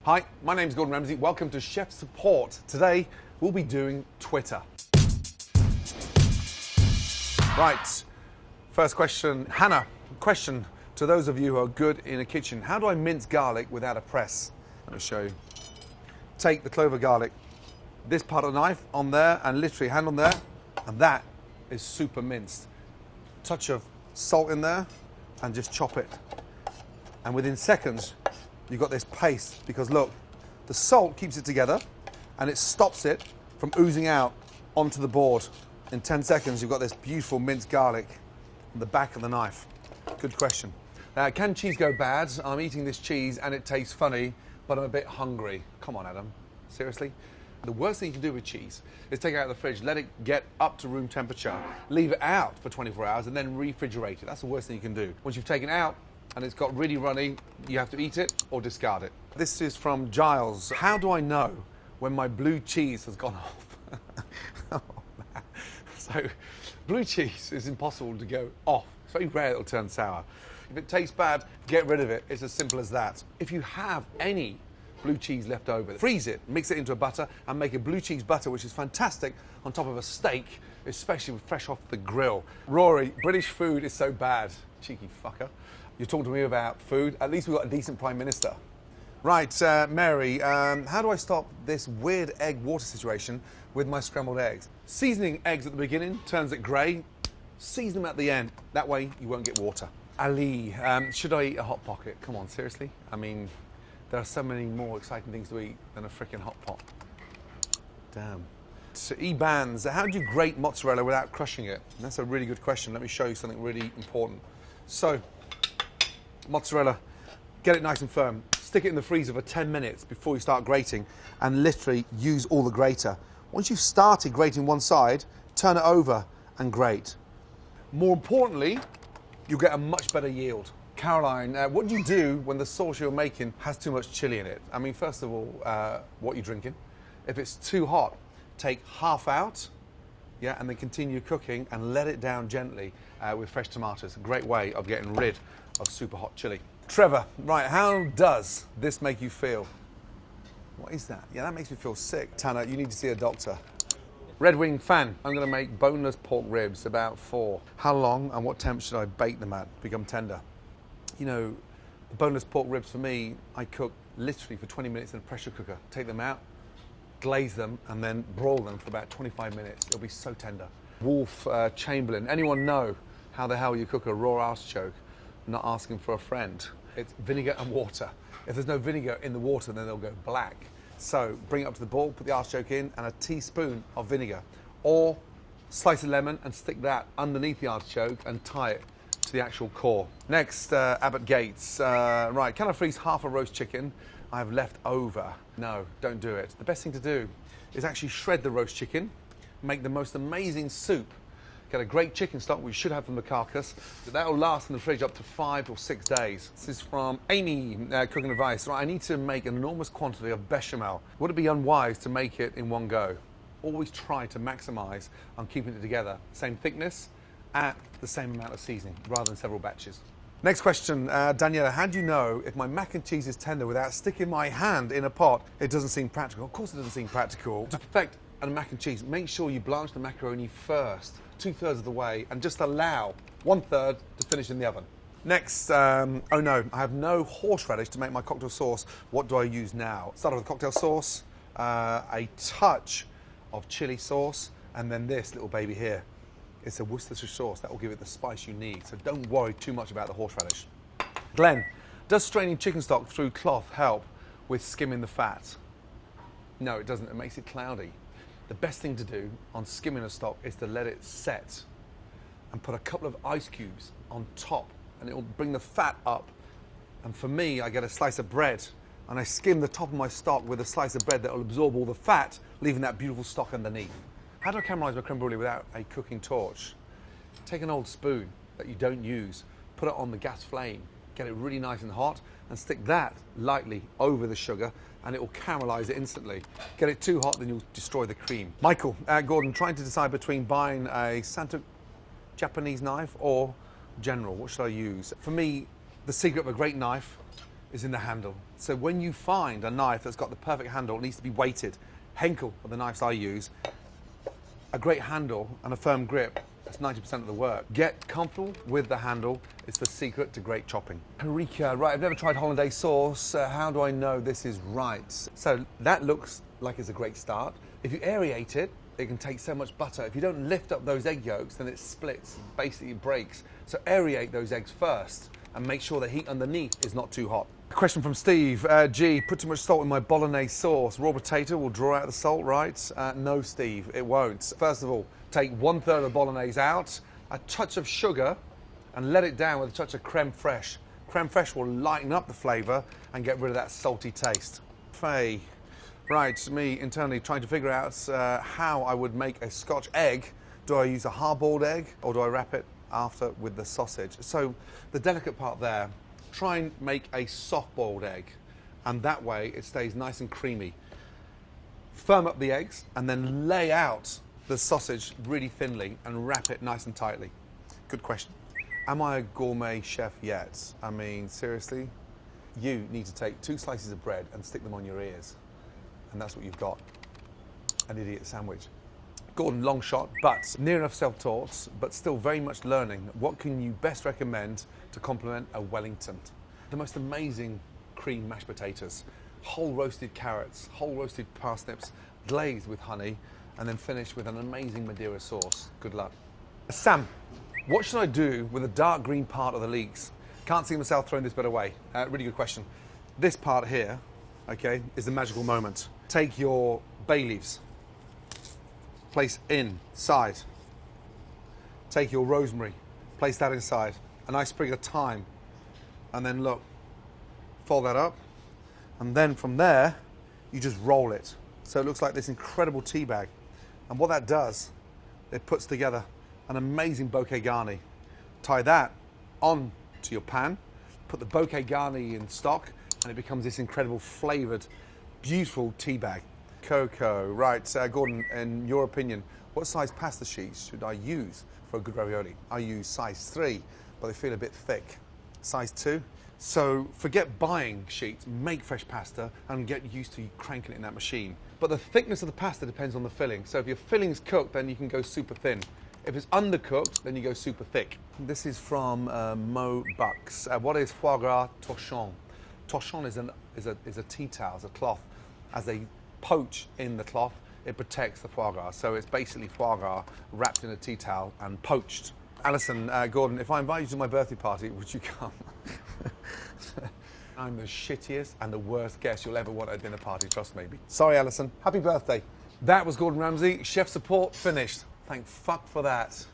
Hi, my name's Gordon Ramsay. Welcome to Chef Support. Today, we'll be doing Twitter. Right, first question. Hannah, question to those of you who are good in a kitchen. How do I mince garlic without a press? Let me show you. Take the clove of garlic, this part of the knife on there, and literally hand on there, and that is super minced. Touch of salt in there, and just chop it. And within seconds, you've got this paste, because look, the salt keeps it together, and it stops it from oozing out onto the board. In 10 seconds, you've got this beautiful minced garlic on the back of the knife. Good question. Can cheese go bad? I'm eating this cheese and it tastes funny, but I'm a bit hungry. Come on, Adam. Seriously? The worst thing you can do with cheese is take it out of the fridge, let it get up to room temperature, leave it out for 24 hours, and then refrigerate it. That's the worst thing you can do. Once you've taken it out and it's got really runny, you have to eat it or discard it. This is from Giles. How do I know when my blue cheese has gone off? Oh, man. So, blue cheese is impossible to go off. It's very rare it'll turn sour. If it tastes bad, get rid of it. It's as simple as that. If you have any blue cheese left over, freeze it, mix it into a butter, and make a blue cheese butter, which is fantastic on top of a steak, especially fresh off the grill. Rory, British food is so bad. Cheeky fucker. You talk to me about food. At least we've got a decent Prime Minister. Right, Mary, how do I stop this weird egg water situation with my scrambled eggs? Seasoning eggs at the beginning turns it grey. Season them at the end. That way you won't get water. Ali, should I eat a Hot Pocket? Come on, seriously? I mean, there are so many more exciting things to eat than a frickin' Hot Pot. Damn. So, E-Bands, how do you grate mozzarella without crushing it? That's a really good question. Let me show you something really important. So, mozzarella, get it nice and firm. Stick it in the freezer for 10 minutes before you start grating, and literally use all the grater. Once you've started grating one side, turn it over and grate. More importantly, you'll get a much better yield. Caroline, what do you do when the sauce you're making has too much chili in it? I mean, first of all, what you're drinking. If it's too hot, take half out, yeah, and then continue cooking and let it down gently with fresh tomatoes. A great way of getting rid of super hot chili. Trevor, right, how does this make you feel? What is that? Yeah, that makes me feel sick. Tanner, you need to see a doctor. Red Wing fan, I'm going to make boneless pork ribs, about 4. How long and what temp should I bake them at to become tender? You know, the boneless pork ribs for me, I cook literally for 20 minutes in a pressure cooker. Take them out, glaze them, and then broil them for about 25 minutes. It'll be so tender. Wolf Chamberlain, anyone know how the hell you cook a raw artichoke? Not asking for a friend. It's vinegar and water. If there's no vinegar in the water, then they'll go black. So bring it up to the boil, put the artichoke in, and a teaspoon of vinegar. Or slice a lemon and stick that underneath the artichoke and tie it to the actual core. Next, Abbott Gates. Right, can I freeze half a roast chicken I have left over? No, don't do it. The best thing to do is actually shred the roast chicken, make the most amazing soup. Get a great chicken stock, we should have from the carcass. That will last in the fridge up to 5 or 6 days. This is from Amy, cooking advice. Right, I need to make an enormous quantity of bechamel. Would it be unwise to make it in one go? Always try to maximize on keeping it together. Same thickness, at the same amount of seasoning, rather than several batches. Next question, Daniela, how do you know if my mac and cheese is tender without sticking my hand in a pot? It doesn't seem practical. Of course it doesn't seem practical. To perfect a mac and cheese, make sure you blanch the macaroni first, 2/3 of the way, and just allow 1/3 to finish in the oven. Next, oh no, I have no horseradish to make my cocktail sauce. What do I use now? Start with cocktail sauce, a touch of chili sauce, and then this little baby here. It's a Worcestershire sauce that will give it the spice you need, so don't worry too much about the horseradish. Glenn, does straining chicken stock through cloth help with skimming the fat? No, it doesn't. It makes it cloudy. The best thing to do on skimming a stock is to let it set and put a couple of ice cubes on top, and it will bring the fat up. And for me, I get a slice of bread and I skim the top of my stock with a slice of bread that will absorb all the fat, leaving that beautiful stock underneath. How do I caramelize my creme brulee without a cooking torch? Take an old spoon that you don't use, put it on the gas flame, get it really nice and hot, and stick that lightly over the sugar, and it will caramelize it instantly. Get it too hot, then you'll destroy the cream. Michael, Gordon, trying to decide between buying a Santa Japanese knife or General. What should I use? For me, the secret of a great knife is in the handle. So when you find a knife that's got the perfect handle, it needs to be weighted. Henkel are the knives I use. A great handle and a firm grip, that's 90% of the work. Get comfortable with the handle. It's the secret to great chopping. Harika, right, I've never tried hollandaise sauce. How do I know this is right? So that looks like it's a great start. If you aerate it, it can take so much butter. If you don't lift up those egg yolks, then it splits, basically breaks. So aerate those eggs first and make sure the heat underneath is not too hot. Question from Steve. G, put too much salt in my bolognese sauce. Raw potato will draw out the salt, right? No, Steve, it won't. First of all, take 1/3 of the bolognese out, a touch of sugar, and let it down with a touch of creme fraiche. Creme fraiche will lighten up the flavour and get rid of that salty taste. Faye. Right, me internally trying to figure out how I would make a Scotch egg. Do I use a hard-boiled egg or do I wrap it after with the sausage? So the delicate part there, try and make a soft-boiled egg, and that way it stays nice and creamy. Firm up the eggs and then lay out the sausage really thinly and wrap it nice and tightly. Good question. Am I a gourmet chef yet? I mean, seriously? You need to take 2 slices of bread and stick them on your ears. And that's what you've got, an idiot sandwich. Gordon, long shot, but near enough self-taught, but still very much learning. What can you best recommend to complement a Wellington? The most amazing cream mashed potatoes, whole roasted carrots, whole roasted parsnips, glazed with honey, and then finished with an amazing Madeira sauce. Good luck. Sam, what should I do with the dark green part of the leeks? Can't see myself throwing this bit away. Really good question. This part here, okay, is the magical moment. Take your bay leaves, place inside. Take your rosemary, place that inside. A nice sprig of thyme, and then look, fold that up, and then from there, you just roll it. So it looks like this incredible tea bag. And what that does, it puts together an amazing bouquet garni. Tie that on to your pan, put the bouquet garni in stock, and it becomes this incredible flavored, beautiful tea bag. Coco, right, Gordon, in your opinion, what size pasta sheets should I use for a good ravioli? I use size 3, but they feel a bit thick. Size 2? So forget buying sheets, make fresh pasta and get used to cranking it in that machine. But the thickness of the pasta depends on the filling. So if your filling's cooked, then you can go super thin. If it's undercooked, then you go super thick. This is from Mo Bucks. What is foie gras torchon? Torchon is a tea towel, it's a cloth. As they poach in the cloth, it protects the foie gras. So it's basically foie gras wrapped in a tea towel and poached. Alison, Gordon, if I invite you to my birthday party, would you come? I'm the shittiest and the worst guest you'll ever want at a dinner party, trust me. Sorry, Alison. Happy birthday. That was Gordon Ramsay. Chef support finished. Thank fuck for that.